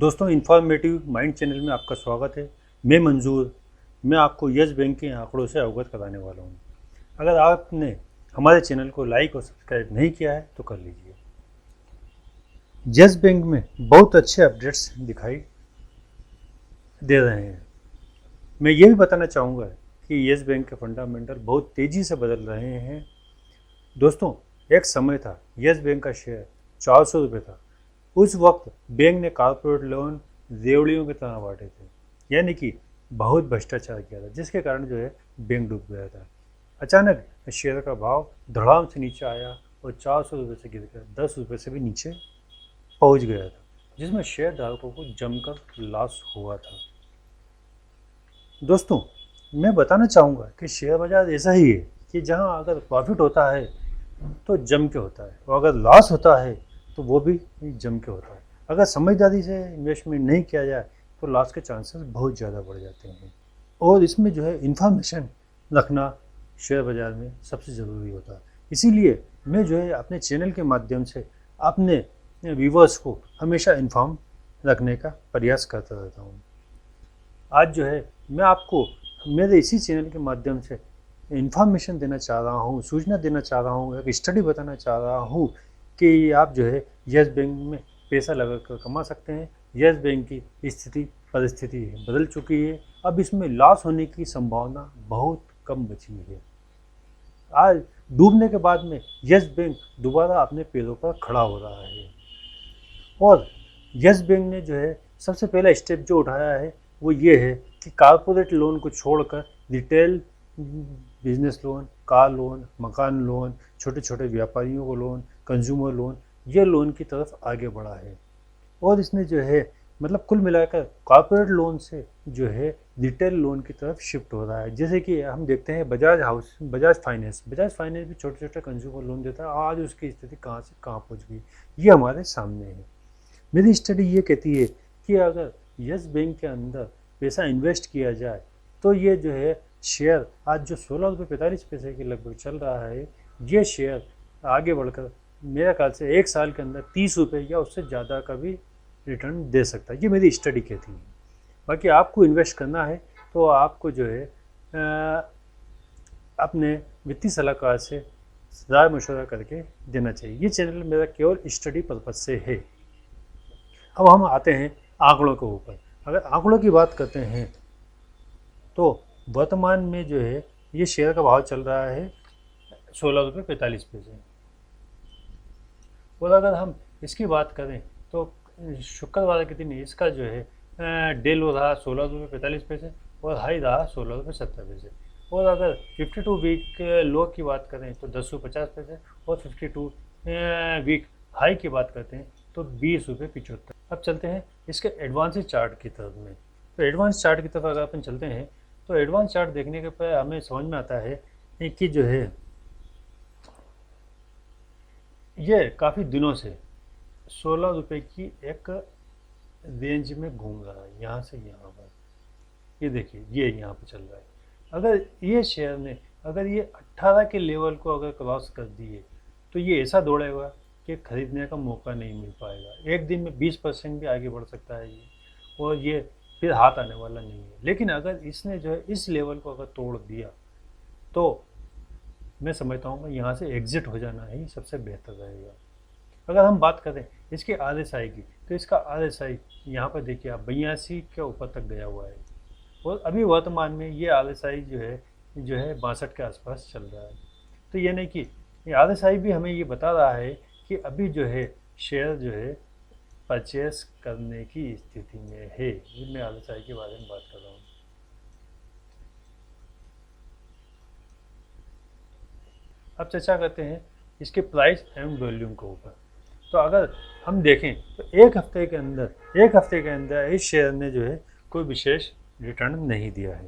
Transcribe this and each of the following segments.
दोस्तों, informative mind channel में आपका स्वागत है। मैं मंजूर। मैं आपको यस बैंक के आंकड़ों से अवगत कराने वाला हूं। अगर आपने हमारे चैनल को लाइक और सब्सक्राइब नहीं किया है तो कर लीजिए। यस बैंक में बहुत अच्छे अपडेट्स दिखाई दे रहे हैं। मैं ये भी बताना चाहूँगा कि यस बैंक के फंडामेंटल बहुत तेज़ी से बदल रहे हैं। दोस्तों, एक समय था यस बैंक का शेयर 400 रुपये था। उस वक्त बैंक ने कॉर्पोरेट लोन रेवड़ियों की तरह बांटे थे, यानी कि बहुत भ्रष्टाचार किया था, जिसके कारण जो है बैंक डूब गया था। अचानक शेयर का भाव धड़ाम से नीचे आया और 400 रुपये से गिर कर 10 रुपये से भी नीचे पहुंच गया था, जिसमें शेयर धारकों को जमकर लॉस हुआ था। दोस्तों, मैं बताना चाहूँगा कि शेयर बाजार ऐसा ही है कि जहाँ अगर प्रॉफिट होता है तो जम के होता है, और अगर लॉस होता है तो वो भी जम के होता है। अगर समझदारी से इन्वेस्टमेंट नहीं किया जाए तो लॉस के चांसेस बहुत ज़्यादा बढ़ जाते हैं। और इसमें जो है इंफॉर्मेशन रखना शेयर बाज़ार में सबसे ज़रूरी होता है। इसीलिए मैं जो है अपने चैनल के माध्यम से अपने व्यूवर्स को हमेशा इन्फॉर्म रखने का प्रयास करता रहता हूँ। आज जो है मैं आपको मेरे इसी चैनल के माध्यम से इन्फॉर्मेशन देना चाह रहा हूँ, सूचना देना चाह रहा हूँ, एक स्टडी बताना चाह रहा हूँ कि आप जो है यस बैंक में पैसा लगा कर कमा सकते हैं। यस बैंक की स्थिति परिस्थिति बदल चुकी है। अब इसमें लॉस होने की संभावना बहुत कम बची है। आज डूबने के बाद में यस बैंक दोबारा अपने पैरों पर खड़ा हो रहा है। और यस बैंक ने जो है सबसे पहला स्टेप जो उठाया है वो ये है कि कारपोरेट लोन को छोड़कर retail business loan, car loan, मकान लोन, छोटे छोटे व्यापारियों को लोन, कंज्यूमर लोन, ये लोन की तरफ आगे बढ़ा है। और इसने जो है मतलब कुल मिलाकर कॉर्पोरेट लोन से जो है रिटेल लोन की तरफ शिफ्ट हो रहा है। जैसे कि हम देखते हैं बजाज फाइनेंस भी छोटे छोटे कंज्यूमर लोन देता है। आज उसकी स्थिति कहाँ से कहाँ पहुँच गई, ये हमारे सामने है। मेरी स्टडी ये कहती है कि अगर यस बैंक के अंदर पैसा इन्वेस्ट किया जाए तो ये जो है शेयर आज जो 16 रुपये 45 पैसे के लगभग चल रहा है, ये शेयर आगे बढ़कर मेरे ख्याल से एक साल के अंदर 30 रुपये या उससे ज़्यादा का भी रिटर्न दे सकता है। ये मेरी स्टडी कहती है। बाकी आपको इन्वेस्ट करना है तो आपको जो है अपने वित्तीय सलाहकार से राय मशवरा करके देना चाहिए। ये चैनल मेरा केवल स्टडी पर्पज से है। अब हम आते हैं आंकड़ों के ऊपर। अगर आंकड़ों की बात करते हैं तो वर्तमान में जो है ये शेयर का भाव चल रहा है 16 रुपये 45 पैसे। और अगर हम इसकी बात करें तो शुक्रवार के दिन इसका जो है डेल रहा 16 रुपये 45 पैसे और हाई रहा 16 रुपये 70 पैसे। और अगर 52 वीक लो की बात करें तो 10 रुपये 50 पैसे और 52 वीक हाई की बात करते हैं तो 20 रुपये 75। अब चलते हैं इसके एडवांस चार्ट की तरफ में। तो एडवांस चार्ट की तरफ अगर अपन चलते हैं तो एडवांस चार्ट देखने के पर हमें समझ में आता है कि जो है ये काफ़ी दिनों से 16 रुपये की एक रेंज में घूम रहा है, यहाँ से यहाँ पर। ये देखिए ये यहाँ पर चल रहा है। अगर ये शेयर ने अगर ये 18 के लेवल को अगर क्रॉस कर दिए तो ये ऐसा दौड़ेगा कि खरीदने का मौका नहीं मिल पाएगा। एक दिन में 20% भी आगे बढ़ सकता है ये, और ये फिर हाथ आने वाला नहीं है। लेकिन अगर इसने जो है इस लेवल को अगर तोड़ दिया तो मैं समझता हूँ कि यहाँ से एग्जिट हो जाना ही सबसे बेहतर रहेगा। अगर हम बात करें इसके RSI की तो इसका RSI यहाँ पर देखिए आप 82 के ऊपर तक गया हुआ है। और अभी वर्तमान में ये RSI जो है 62 के आसपास चल रहा है। तो ये नहीं कि ये RSI भी हमें ये बता रहा है कि अभी जो है शेयर जो है परचेस करने की स्थिति में है। ये मैं RSI के बारे में बात कर रहा हूँ। अब चर्चा करते हैं इसके प्राइस एवं वॉल्यूम के ऊपर। तो अगर हम देखें तो एक हफ्ते के अंदर इस शेयर ने जो है कोई विशेष रिटर्न नहीं दिया है।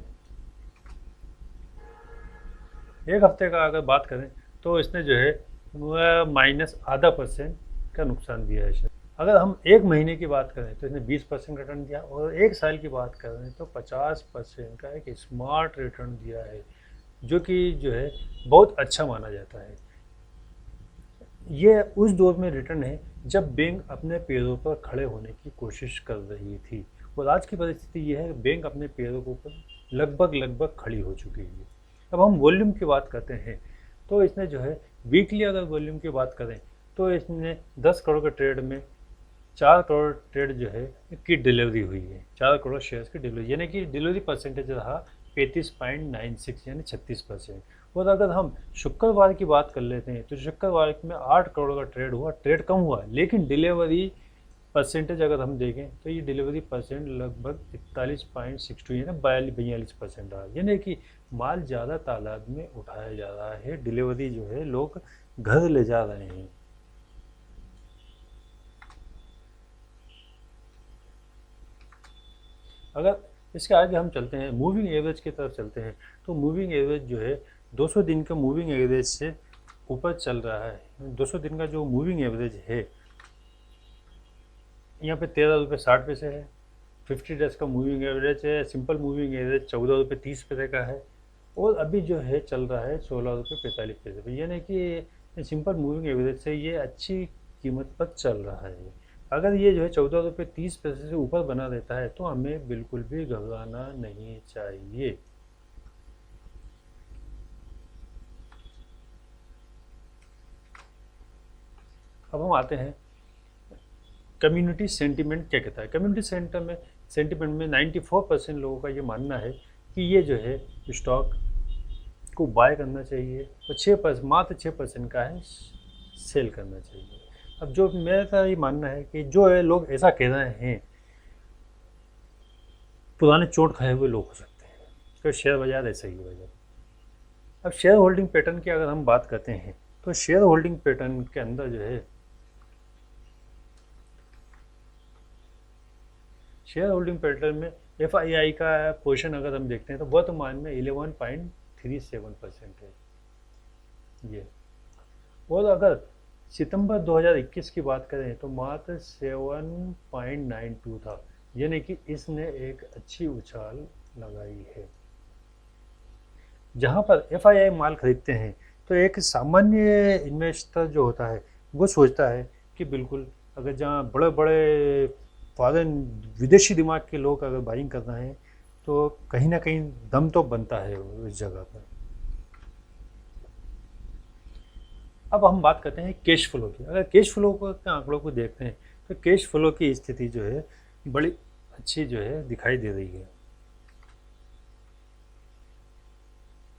एक हफ्ते का अगर बात करें तो इसने जो है वह -0.5% का नुकसान दिया है। अगर हम एक महीने की बात करें तो इसने 20% रिटर्न दिया, और एक साल की बात करें तो 50% का एक स्मार्ट रिटर्न दिया है, जो कि जो है बहुत अच्छा माना जाता है। ये उस दौर में रिटर्न है जब बैंक अपने पैरों पर खड़े होने की कोशिश कर रही थी, और आज की परिस्थिति ये है कि बैंक अपने पैरों के ऊपर लगभग खड़ी हो चुकी है। अब हम वॉल्यूम की बात करते हैं, तो इसने जो है वीकली अगर वॉल्यूम की बात करें तो इसने 10 करोड़ के ट्रेड में 4 करोड़ ट्रेड जो है की डिलीवरी हुई है, 4 करोड़ शेयर्स की डिलीवरी, यानी कि डिलीवरी परसेंटेज रहा 35.96 यानी 36%। और अगर हम शुक्रवार की बात कर लेते हैं तो शुक्रवार में 8 करोड़ का ट्रेड हुआ, ट्रेड कम हुआ, लेकिन डिलीवरी परसेंटेज अगर हम देखें तो ये डिलीवरी परसेंट लगभग 41.62 यानी 42-42% रहा, यानी कि माल ज़्यादा तादाद में उठाया जा रहा है, डिलीवरी जो है लोग घर ले जा रहे हैं। अगर इसके आगे हम चलते हैं, मूविंग एवरेज की तरफ चलते हैं, तो मूविंग एवरेज जो है 200 दिन के मूविंग एवरेज से ऊपर चल रहा है। 200 दिन का जो मूविंग एवरेज है यहाँ पे 13 रुपये 60 पैसे है। 50 डेज का मूविंग एवरेज है, सिंपल मूविंग एवरेज 14 रुपये 30 पैसे का है, और अभी जो है चल रहा है 16 रुपये 45 पैसे पे, यानी कि सिंपल मूविंग एवरेज से ये अच्छी कीमत पर चल रहा है। अगर ये जो है 14 रुपये 30 पैसे से ऊपर बना रहता है तो हमें बिल्कुल भी घबराना नहीं चाहिए। अब हम आते हैं कम्युनिटी सेंटिमेंट क्या कहता है। कम्युनिटी सेंटिमेंट में 94% लोगों का ये मानना है कि ये जो है स्टॉक को बाय करना चाहिए, और मात्र 6% का है सेल करना चाहिए। अब जो मेरा ये मानना है कि जो है लोग ऐसा कह रहे हैं, पुराने चोट खाए हुए लोग हो सकते हैं, तो शेयर बाजार ऐसा ही है। अब शेयर होल्डिंग पैटर्न की अगर हम बात करते हैं तो शेयर होल्डिंग पैटर्न के अंदर जो है शेयर होल्डिंग पैटर्न में FII का पोजीशन अगर हम देखते हैं तो वर्तमान में 11.37% है ये, और अगर सितंबर 2021 की बात करें तो मात्र 7.92 था, यानी कि इसने एक अच्छी उछाल लगाई है। जहां पर FII माल खरीदते हैं तो एक सामान्य इन्वेस्टर जो होता है वो सोचता है कि बिल्कुल अगर जहाँ बड़े बड़े फॉरेन विदेशी दिमाग के लोग अगर बाइंग कर रहे हैं तो कहीं ना कहीं दम तो बनता है उस जगह पर। अब हम बात करते हैं कैश फ्लो की। अगर कैश फ्लो के आंकड़ों को देखते हैं तो कैश फ्लो की स्थिति जो है बड़ी अच्छी जो है दिखाई दे रही है।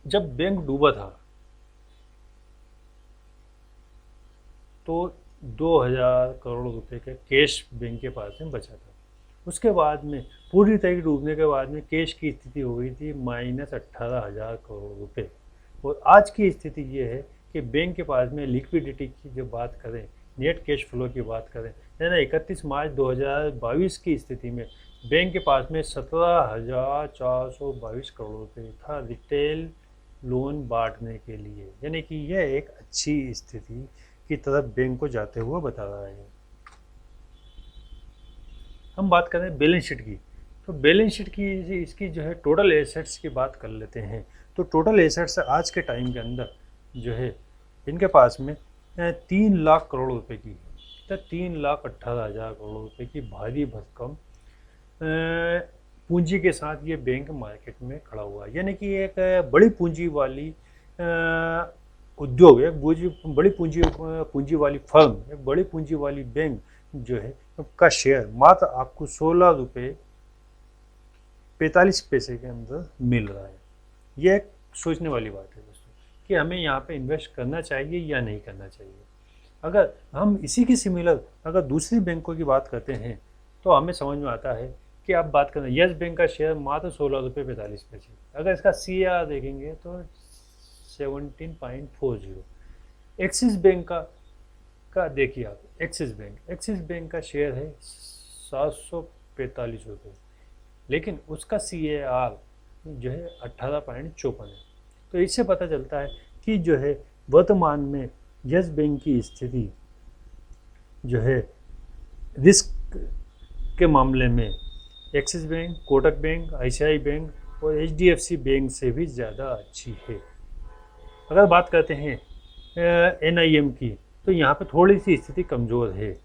जब बैंक डूबा था तो 2000 करोड़ रुपए के कैश बैंक के पास में बचा था। उसके बाद में पूरी तरह डूबने के बाद में कैश की स्थिति हो गई थी -18,000 करोड़ रुपए, और आज की स्थिति ये है कि बैंक के पास में लिक्विडिटी की जो बात करें, नेट कैश फ्लो की बात करें, यानी 31 मार्च 2022 की स्थिति में बैंक के पास में 17,422 करोड़ रुपये था रिटेल लोन बांटने के लिए, यानी कि यह एक अच्छी स्थिति की तरफ बैंक को जाते हुए बता रहा है। हम बात करें बैलेंस शीट की, तो बैलेंस शीट की इसकी जो है टोटल एसेट्स की बात कर लेते हैं। तो टोटल एसेट्स आज के टाइम के अंदर जो है इनके पास में 3 लाख करोड़ रुपए की, तो 3,18,000 करोड़ रुपए की भारी भरकम पूंजी के साथ ये बैंक मार्केट में खड़ा हुआ है, यानी कि एक बड़ी पूंजी वाली उद्योग, एक बड़ी पूंजी वाली फर्म, एक बड़ी पूंजी वाली बैंक जो है का शेयर मात्र आपको 16 रुपये 45 पैसे के अंदर मिल रहा है। यह एक सोचने वाली बात है दोस्तों कि हमें यहाँ पे इन्वेस्ट करना चाहिए या नहीं करना चाहिए। अगर हम इसी की सिमिलर अगर दूसरी बैंकों की बात करते हैं तो हमें समझ में आता है कि आप बात करें यस बैंक का शेयर मात्र 16 रुपये 45 पैसे, अगर इसका CAR देखेंगे तो 17.40। एक्सिस बैंक का देखिए आप, एक्सिस बैंक का शेयर है 745 रुपये, लेकिन उसका CAR जो है 18.54 है। तो इससे पता चलता है कि जो है वर्तमान में यस बैंक की स्थिति जो है रिस्क के मामले में axis bank, Kotak bank, ICICI bank और HDFC बैंक से भी ज़्यादा अच्छी है। अगर बात करते हैं NIM की तो यहाँ पे थोड़ी सी स्थिति कमज़ोर है,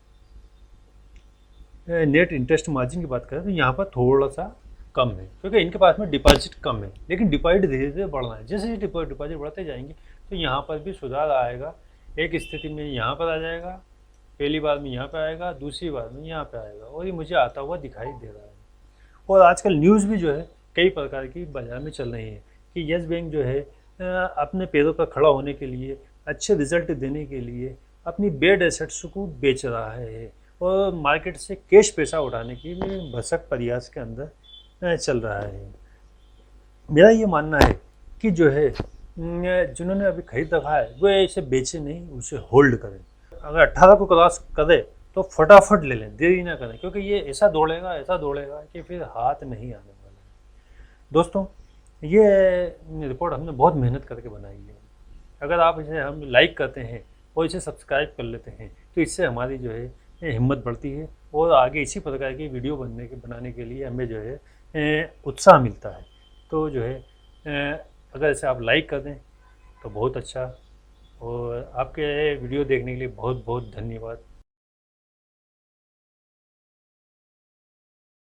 नेट इंटरेस्ट मार्जिन की बात करें तो यहाँ पर थोड़ा सा कम है, क्योंकि इनके पास में डिपॉजिट कम है, लेकिन डिपॉजिट धीरे धीरे बढ़ना है। जैसे डिपॉजिट बढ़ते जाएंगे तो यहाँ पर भी सुधार आएगा। एक स्थिति में यहाँ पर आ जाएगा, पहली बार में यहाँ पे आएगा, दूसरी बार में यहाँ पे आएगा, और ये मुझे आता हुआ दिखाई दे रहा है। और आजकल न्यूज़ भी जो है कई प्रकार की बाजार में चल रही है कि यस बैंक जो है अपने पैरों पर खड़ा होने के लिए, अच्छे रिजल्ट देने के लिए अपनी बेड एसेट्स को बेच रहा है और मार्केट से कैश पैसा उठाने के लिए भरसक प्रयास के अंदर चल रहा है। मेरा ये मानना है कि जो है जिन्होंने अभी खरीद रखा है वो इसे बेचे नहीं, उसे होल्ड करें। अगर 18 को क्रॉस करे तो फटाफट ले लें, देरी ना करें, क्योंकि ये ऐसा दौड़ेगा कि फिर हाथ नहीं आने वाला है। दोस्तों, ये रिपोर्ट हमने बहुत मेहनत करके बनाई है। अगर आप इसे हम लाइक करते हैं और इसे सब्सक्राइब कर लेते हैं तो इससे हमारी जो है हिम्मत बढ़ती है और आगे इसी प्रकार की वीडियो बनाने के लिए हमें जो है उत्साह मिलता है। तो जो है अगर इसे आप लाइक कर दें तो बहुत अच्छा, और आपके वीडियो देखने के लिए बहुत बहुत धन्यवाद।